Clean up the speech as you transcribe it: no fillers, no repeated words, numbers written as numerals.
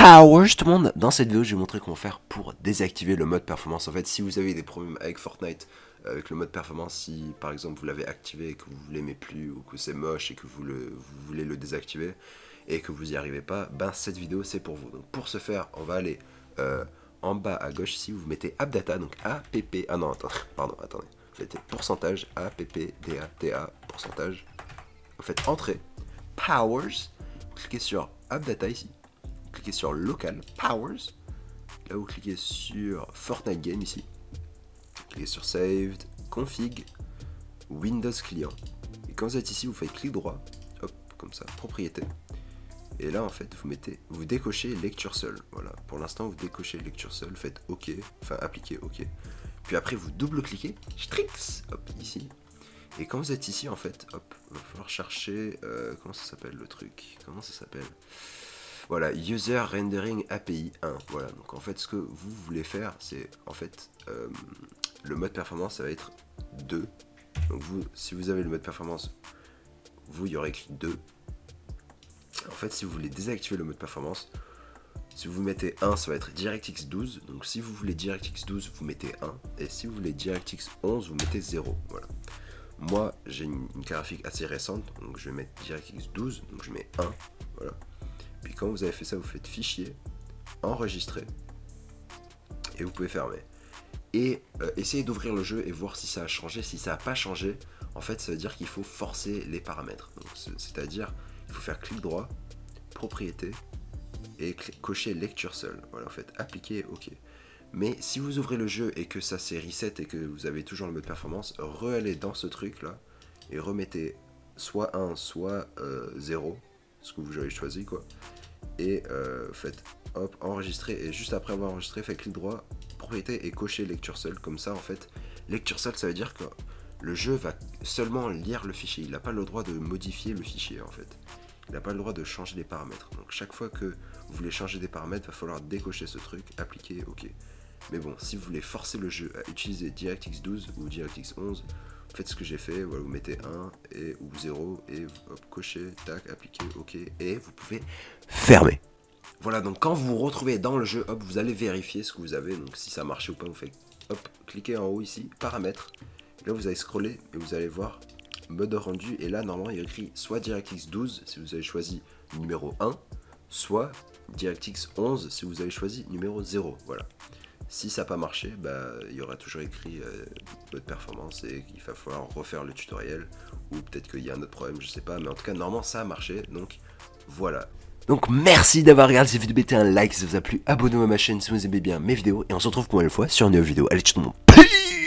Powers, tout le monde. Dans cette vidéo, je vais vous montrer comment faire pour désactiver le mode performance. En fait, si vous avez des problèmes avec Fortnite, avec le mode performance, si par exemple vous l'avez activé et que vous ne l'aimez plus ou que c'est moche et que vous voulez le désactiver et que vous n'y arrivez pas, ben cette vidéo c'est pour vous. Donc pour ce faire, on va aller en bas à gauche ici, vous mettez AppData, donc app, ah non, attendez, vous mettez pourcentage, appdata, pourcentage, vous faites entrée, Powers, vous cliquez sur AppData ici, vous cliquez sur Local, Powers, là vous cliquez sur Fortnite Game ici, vous cliquez sur Saved, Config, Windows Client, et quand vous êtes ici, vous faites clic droit, hop, comme ça, Propriété, et là en fait vous décochez lecture seule, voilà, pour l'instant vous décochez lecture seule, faites OK, enfin appliquez OK, puis après vous double-cliquez, hop, ici, et quand vous êtes ici en fait, hop, il va falloir chercher, comment ça s'appelle le truc, voilà, User Rendering API 1, voilà, donc en fait ce que vous voulez faire, c'est en fait, le mode performance ça va être 2, donc vous, si vous avez le mode performance, vous il y aurait écrit 2, en fait si vous voulez désactiver le mode performance, si vous mettez 1 ça va être DirectX 12, donc si vous voulez DirectX 12 vous mettez 1, et si vous voulez DirectX 11 vous mettez 0, voilà. Moi j'ai une graphique assez récente, donc je vais mettre DirectX 12, donc je mets 1, voilà. Puis quand vous avez fait ça, vous faites fichier, enregistrer, et vous pouvez fermer. Et essayez d'ouvrir le jeu et voir si ça a changé. Si ça n'a pas changé, en fait ça veut dire qu'il faut forcer les paramètres. C'est-à-dire, il faut faire clic droit, propriété, et cocher lecture seule. Voilà, en fait, appliquer, OK. Mais si vous ouvrez le jeu et que ça s'est reset et que vous avez toujours le mode performance, re-allez dans ce truc là, et remettez soit 1, soit 0, ce que vous avez choisi quoi, et faites hop, enregistrer, et juste après avoir enregistré, faites clic droit, propriété et cocher lecture seule, comme ça en fait, lecture seule ça veut dire que le jeu va seulement lire le fichier, il n'a pas le droit de modifier le fichier en fait, il n'a pas le droit de changer les paramètres, donc chaque fois que vous voulez changer des paramètres, il va falloir décocher ce truc, appliquer, OK. Mais bon, si vous voulez forcer le jeu à utiliser DirectX 12 ou DirectX 11, faites ce que j'ai fait, voilà, vous mettez 1 et, ou 0 et hop, cochez, tac, appliquez, OK, et vous pouvez fermer. Voilà, donc quand vous vous retrouvez dans le jeu, hop, vous allez vérifier ce que vous avez, donc si ça marche ou pas, vous faites, hop, cliquez en haut ici, paramètres, et là vous allez scroller et vous allez voir mode rendu, et là normalement il y a écrit soit DirectX 12 si vous avez choisi numéro 1, soit DirectX 11 si vous avez choisi numéro 0, voilà. Si ça n'a pas marché, bah, il y aura toujours écrit mode performance et il va falloir refaire le tutoriel, ou peut-être qu'il y a un autre problème, je sais pas, mais en tout cas normalement ça a marché, donc voilà. Donc merci d'avoir regardé cette vidéo, mettez un like si ça vous a plu, abonnez-vous à ma chaîne si vous aimez bien mes vidéos, et on se retrouve pour une nouvelle fois sur une nouvelle vidéo. Allez, tout le monde, peace!